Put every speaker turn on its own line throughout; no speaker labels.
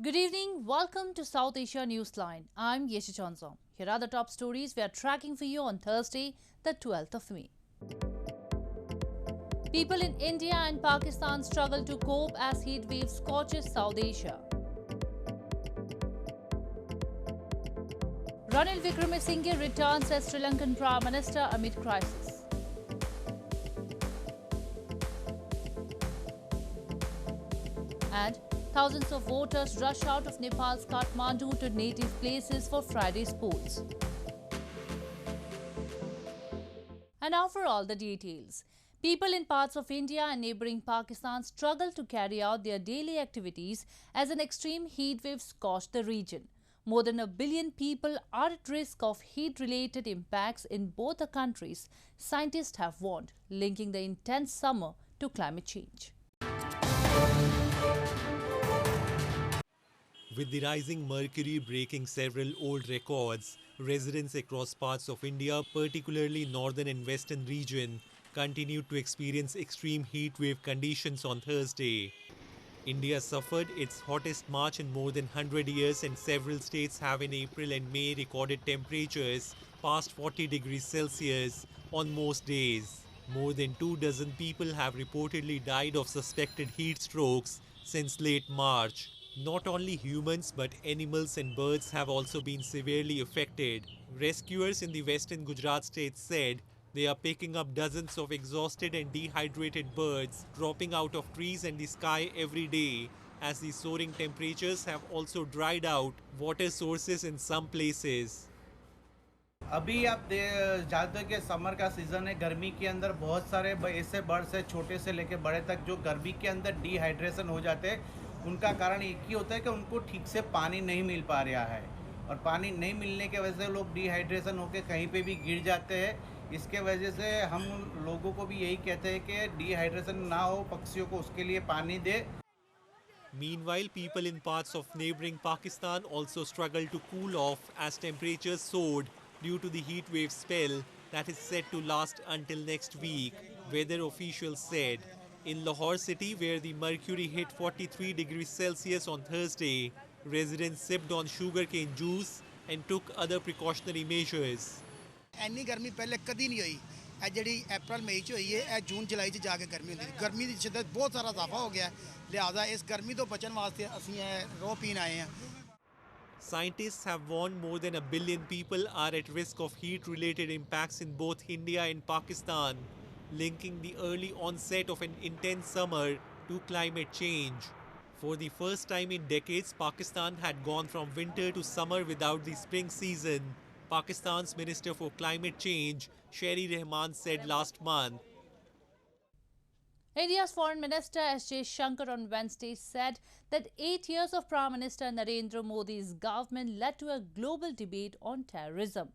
Good evening. Welcome to South Asia Newsline. I'm Jaishankar. Here are the top stories we are tracking for you on Thursday, the 12th of May. People in India and Pakistan struggle to cope as heat wave scorches South Asia. Ranil Wickremesinghe returns as Sri Lankan Prime Minister amid crisis. And thousands of voters rush out of Nepal's Kathmandu to native places for Friday's polls. And now for all the details. People in parts of India and neighbouring Pakistan struggle to carry out their daily activities as an extreme heat wave scorched the region. More than 1 billion people are at risk of heat-related impacts in both the countries, scientists have warned, linking the intense summer to climate change.
With the rising mercury breaking several old records, residents across parts of India, particularly northern and western region, continued to experience extreme heat wave conditions on Thursday. India suffered its hottest March in more than 100 years, and several states have in April and May recorded temperatures past 40 degrees Celsius on most days. More than 24 people have reportedly died of suspected heat strokes since late March. Not only humans but animals and birds have also been severely affected. Rescuers in the western Gujarat state said they are picking up dozens of exhausted and dehydrated birds dropping out of trees and the sky every day, as the soaring temperatures have also dried out water sources in some places.
अभी आप जानते हो कि summer का season है। गर्मी के अंदर बहुत सारे ऐसे बर्ड्स है, छोटे से लेके बड़े तक, जो गर्मी के अंदर डिहाइड्रेशन हो जाते हैं। उनका कारण एक ही होता है कि उनको ठीक से पानी नहीं मिल पा रहा है, और पानी नहीं मिलने के वजह से लोग डिहाइड्रेशन होकर कहीं पे भी गिर जाते हैं। इसके वजह से हम लोगों को भी यही कहते हैं कि डिहाइड्रेशन ना हो, पक्षियों को उसके लिए पानी दे।
Meanwhile, people in parts of neighboring Pakistan also struggle to cool off as temperatures soared due to the heat wave spell that is set to last until next week, weather officials said. In Lahore city, where the mercury hit 43 degrees Celsius on Thursday, residents sipped on sugarcane juice and took other precautionary measures.
ਇੰਨੀ ਗਰਮੀ ਪਹਿਲੇ ਕਦੀ ਨਹੀਂ ਹੋਈ। ਇਹ ਜਿਹੜੀ ਅਪ੍ਰੈਲ ਮਈ ਚ ਹੋਈ ਹੈ, ਇਹ ਜੂਨ ਜੁਲਾਈ ਚ ਜਾ ਕੇ ਗਰਮੀ ਹੁੰਦੀ ਹੈ। ਗਰਮੀ ਦੀ ਸ਼ਿੱਦਤ ਬਹੁਤ ਸਾਰਾ ਇਜ਼ਾਫਾ ਹੋ ਗਿਆ, ਲਿਹਾਜ਼ਾ ਇਸ ਗਰਮੀ ਤੋਂ ਬਚਣ ਵਾਸਤੇ ਅਸੀਂ ਇਹ ਰੋਹ ਪੀਣ ਆਏ ਹਾਂ।
Scientists have warned more than 1 billion people are at risk of heat-related impacts in both India and Pakistan, linking the early onset of an intense summer to climate change. For the first time in decades, Pakistan had gone from winter to summer without the spring season, Pakistan's Minister for Climate Change, Sherry Rahman, said last month.
India's Foreign Minister S. Jaishankar on Wednesday said that 8 years of Prime Minister Narendra Modi's government led to a global debate on terrorism.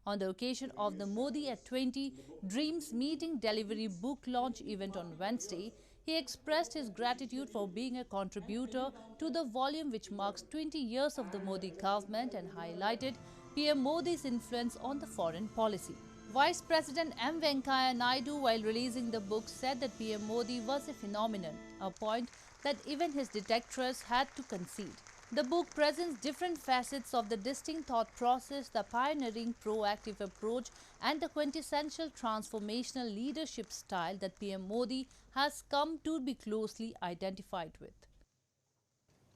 On the occasion of the Modi at 20 Dreams Meeting Delivery book launch event on Wednesday, he expressed his gratitude for being a contributor to the volume which marks 20 years of the Modi government and highlighted PM Modi's influence on the foreign policy. Vice President M. Venkaiah Naidu, while releasing the book, said that PM Modi was a phenomenon, a point that even his detractors had to concede. The book presents different facets of the distinct thought process, the pioneering proactive approach and the quintessential transformational leadership style that PM Modi has come to be closely identified with.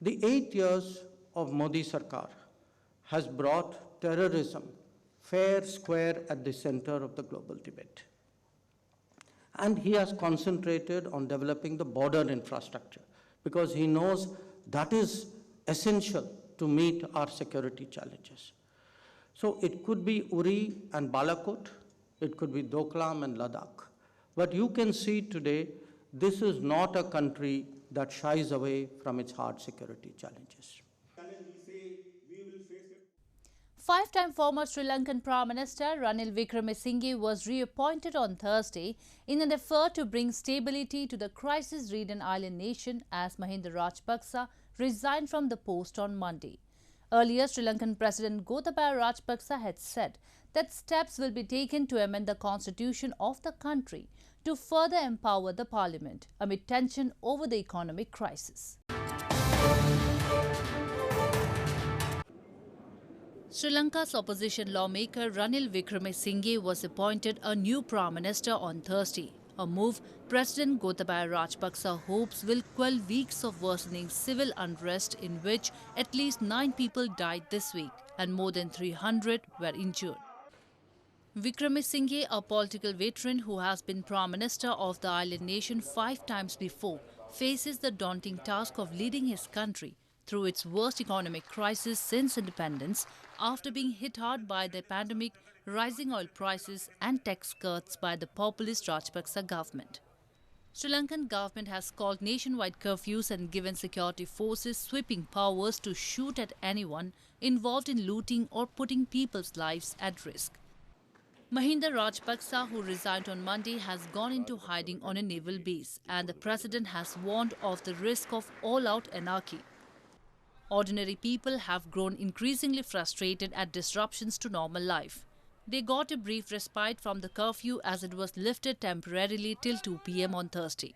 The 8 years of Modi Sarkar has brought terrorism fair square at the center of the global debate. And he has concentrated on developing the border infrastructure because he knows that is essential to meet our security challenges. So it could be Uri and Balakot, it could be Doklam and Ladakh. But you can see today, this is not a country that shies away from its hard security challenges.
Five-time former Sri Lankan Prime Minister Ranil Wickremesinghe was reappointed on Thursday in an effort to bring stability to the crisis-ridden island nation as Mahinda Rajapaksa resigned from the post on Monday. Earlier, Sri Lankan President Gotabaya Rajapaksa had said that steps will be taken to amend the constitution of the country to further empower the parliament amid tension over the economic crisis. Sri Lanka's opposition lawmaker Ranil Wickremesinghe was appointed a new Prime Minister on Thursday, a move President Gotabaya Rajapaksa hopes will quell weeks of worsening civil unrest in which at least 9 people died this week and more than 300 were injured. Wickremesinghe, a political veteran who has been Prime Minister of the island nation 5 times before, faces the daunting task of leading his country through its worst economic crisis since independence after being hit hard by the pandemic, rising oil prices and tax cuts by the populist Rajapaksa government. Sri Lankan government has called nationwide curfews and given security forces sweeping powers to shoot at anyone involved in looting or putting people's lives at risk. Mahinda Rajapaksa, who resigned on Monday, has gone into hiding on a naval base, and the president has warned of the risk of all-out anarchy. Ordinary people have grown increasingly frustrated at disruptions to normal life. They got a brief respite from the curfew as it was lifted temporarily till 2 p.m. on Thursday.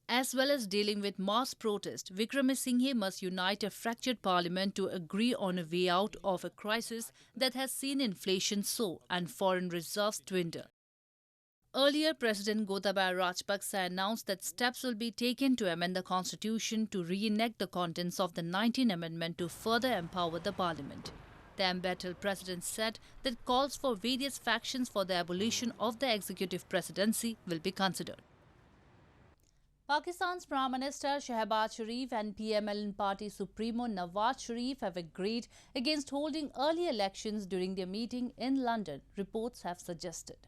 As well as dealing with mass protest, Wickremesinghe must unite a fractured parliament to agree on a way out of a crisis that has seen inflation soar and foreign reserves dwindle. Earlier, President Gotabaya Rajapaksa announced that steps will be taken to amend the constitution to reenact the contents of the 19th Amendment to further empower the parliament. The embattled president said that calls for various factions for the abolition of the executive presidency will be considered. Pakistan's Prime Minister Shehbaz Sharif and PMLN party Supremo Nawaz Sharif have agreed against holding early elections during their meeting in London, reports have suggested.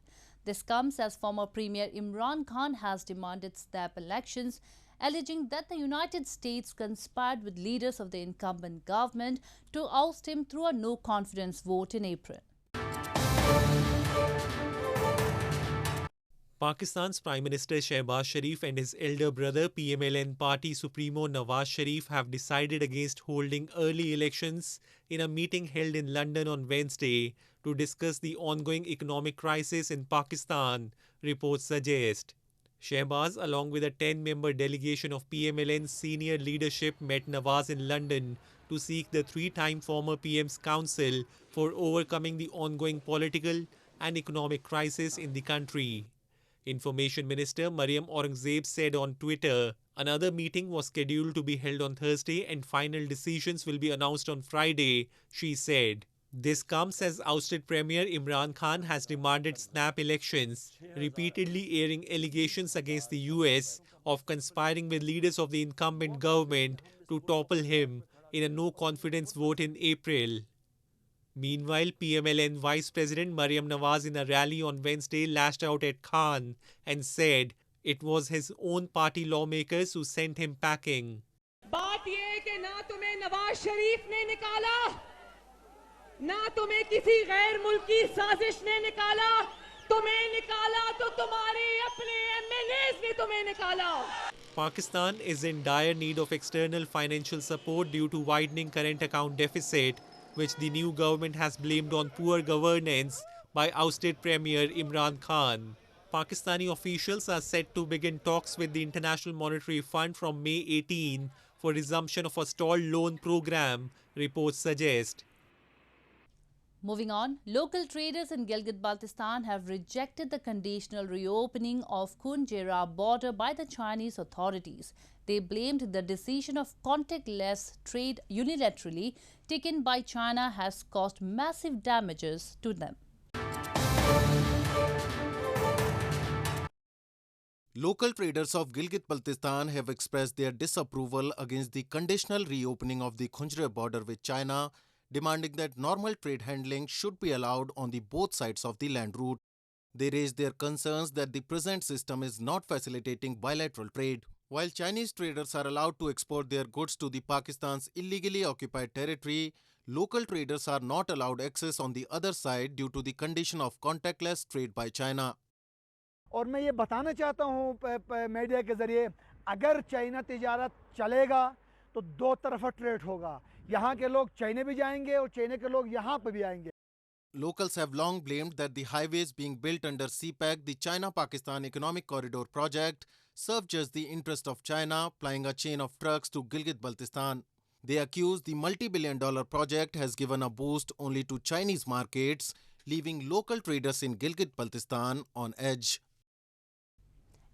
This comes as former Premier Imran Khan has demanded snap elections, alleging that the United States conspired with leaders of the incumbent government to oust him through a no-confidence vote in April.
Pakistan's Prime Minister Shehbaz Sharif and his elder brother PMLN party Supremo Nawaz Sharif have decided against holding early elections in a meeting held in London on Wednesday to discuss the ongoing economic crisis in Pakistan, reports suggest. Shehbaz, along with a 10-member delegation of PMLN's senior leadership, met Nawaz in London to seek the 3-time former PM's counsel for overcoming the ongoing political and economic crisis in the country. Information Minister Maryam Aurangzeb said on Twitter, another meeting was scheduled to be held on Thursday and final decisions will be announced on Friday, she said. This comes as ousted Premier Imran Khan has demanded snap elections, repeatedly airing allegations against the US of conspiring with leaders of the incumbent government to topple him in a no-confidence vote in April. Meanwhile, PMLN Vice President Maryam Nawaz in a rally on Wednesday lashed out at Khan and said it was his own party lawmakers who sent him packing.
बात ये है कि ना तुम्हें नवाज शरीफ ने निकाला, ना तुम्हें किसी गैर मुल्की साजिश ने निकाला, तुम्हें निकाला तो तुम्हारे अपने एमएलएस ने तुम्हें निकाला.
Pakistan is in dire need of external financial support due to widening current account deficit, which the new government has blamed on poor governance by ousted Premier Imran Khan. Pakistani officials are set to begin talks with the International Monetary Fund from May 18 for resumption of a stalled loan program, reports suggest.
Moving on, local traders in Gilgit-Baltistan have rejected the conditional reopening of Khun-Jera border by the Chinese authorities. They blamed the decision of contactless trade unilaterally taken by China has caused massive damages to them.
Local traders of Gilgit-Baltistan have expressed their disapproval against the conditional reopening of the Khun-Jera border with China, demanding that normal trade handling should be allowed on the both sides of the land route. They raised their concerns that the present system is not facilitating bilateral trade. While Chinese traders are allowed to export their goods to the Pakistan's illegally occupied territory, local traders are not allowed access on the other side due to the condition of contactless trade by China.
और मैं ये बताना चाहता हूँ media के ज़रिए, अगर China तिजारत चलेगा तो दो तरफा ट्रेड होगा। यहाँ के लोग चाइना भी जाएंगे और चाइना के लोग यहाँ पे भी आएंगे।
Locals have long blamed that the highways being built under CPEC, the China-Pakistan Economic Corridor project, serve just the interest of China, plying a chain of trucks to Gilgit-Baltistan. They accuse the multi-billion-dollar project has given a boost only to Chinese markets, leaving local traders in Gilgit-Baltistan on edge.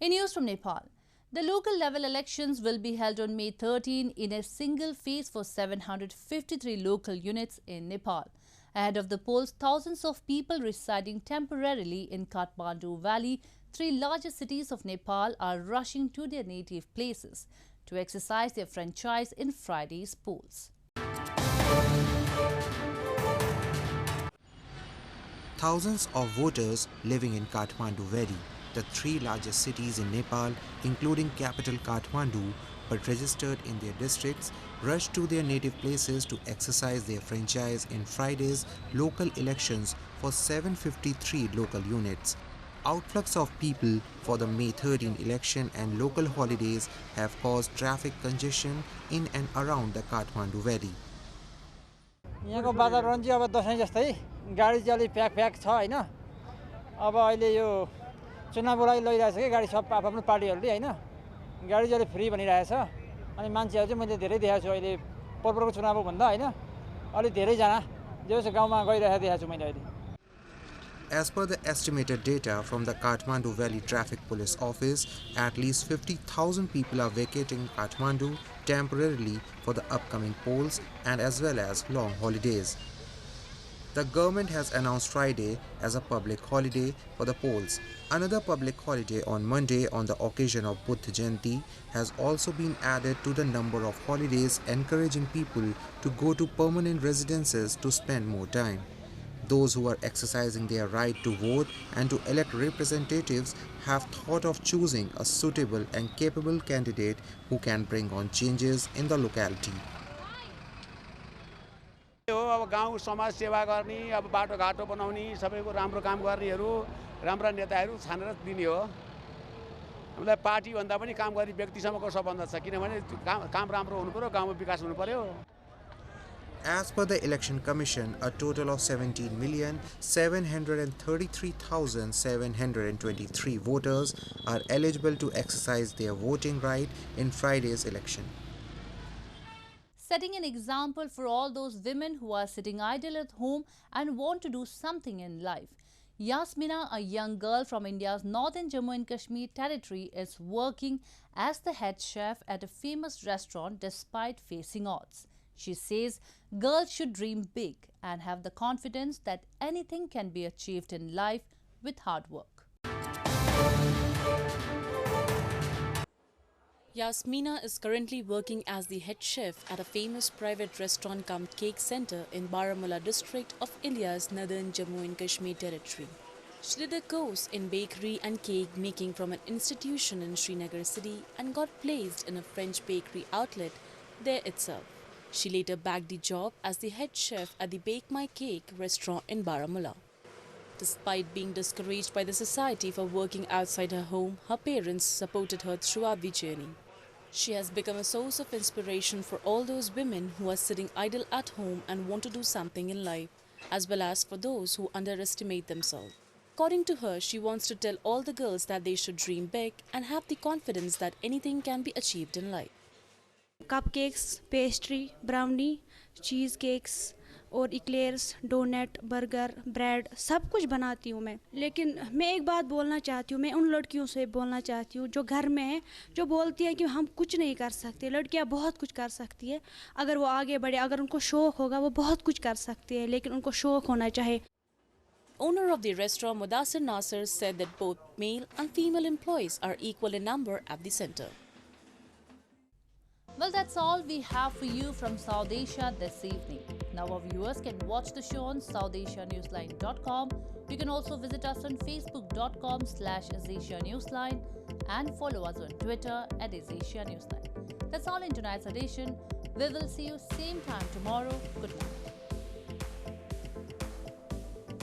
In news from Nepal, the local level elections will be held on May 13 in a single phase for 753 local units in Nepal. Ahead of the polls, thousands of people residing temporarily in Kathmandu Valley, three largest cities of Nepal, are rushing to their native places to exercise their franchise in Friday's polls.
Thousands of voters living in Kathmandu Valley, the three largest cities in Nepal, including capital Kathmandu, but registered in their districts, rushed to their native places to exercise their franchise in Friday's local elections for 753 local units. Outflux of people for the May 13 election and local holidays have caused traffic congestion in and around the Kathmandu Valley.
यहाँको वातावरण चाहिँ अब दशैं जस्तै गाडी चाहिँ अलि pack छ हैन। अब अहिले यो चुनावको लागि लगिरहेछ के गाडी सब आफ्नो पार्टीहरुले हैन। गाडी चाहिँ अलि फ्री भनिरहेछ अनि मान्छेहरु चाहिँ मैले धेरै देखेको छु अहिले पोहोरको चुनावको भन्दा हैन अलि धेरै जना जो गाउँमा गइरहेको देखेको छु मैले अहिले।
As per the estimated data from the Kathmandu Valley Traffic Police Office, at least 50,000 people are vacating Kathmandu temporarily for the upcoming polls and as well as long holidays. The government has announced Friday as a public holiday for the polls. Another public holiday on Monday on the occasion of Buddha Jayanti has also been added to the number of holidays, encouraging people to go to permanent residences to spend more time. Those who are exercising their right to vote and to elect representatives have thought of choosing a suitable and capable candidate who can bring on changes in the locality.
अब गाउँ समाज सेवा गर्ने अब बाटो घाटो बनाउने सबैको राम्रो काम गर्नेहरू राम्रा नेताहरू छानेर दिने हो। हामीलाई पार्टी भन्दा पनि काम गर्ने व्यक्तिसम्मको सबभन्दा छ किनभने काम राम्रो हुनु पर्यो गाउँमा विकास हुनु पर्यो।
As per the Election Commission, a total of 17,733,723 voters are eligible to exercise their voting right in Friday's election.
Setting an example for all those women who are sitting idle at home and want to do something in life. Yasmina, a young girl from India's northern Jammu and Kashmir territory, is working as the head chef at a famous restaurant despite facing odds. She says girls should dream big and have the confidence that anything can be achieved in life with hard work.
Yasmina is currently working as the head chef at a famous private restaurant cum cake center in Baramulla district of India's northern Jammu and Kashmir territory. She did a course in bakery and cake making from an institution in Srinagar city and got placed in a French bakery outlet there itself. She later bagged the job as the head chef at the Bake My Cake restaurant in Baramulla. Despite being discouraged by the society for working outside her home, her parents supported her throughout the journey. She has become a source of inspiration for all those women who are sitting idle at home and want to do something in life, as well as for those who underestimate themselves. According to her, she wants to tell all the girls that they should dream big and have the confidence that anything can be achieved in life.
Cupcakes, pastry, brownie, cheesecakes और eclairs, donut, burger, bread सब कुछ बनाती हूँ मैं। लेकिन मैं एक बात बोलना चाहती हूँ, मैं उन लड़कियों से बोलना चाहती हूँ जो घर में हैं, जो बोलती हैं कि हम कुछ नहीं कर सकते। लड़कियाँ बहुत कुछ कर सकती है अगर वो आगे बढ़े, अगर उनको शौक़ होगा वो बहुत कुछ कर सकती है, लेकिन उनको शौक़ होना चाहिए।
Owner of the restaurant, Mudassir Nasser, said that both male and female employees are equal in number at the center.
Well, that's all we have for you from South Asia this evening. Now our viewers can watch the show on SouthAsiaNewsline.com. You can also visit us on Facebook.com/AsAsiaNewsline and follow us on Twitter @AsAsiaNewsline. That's all in tonight's edition. We will see you same time tomorrow. Good night.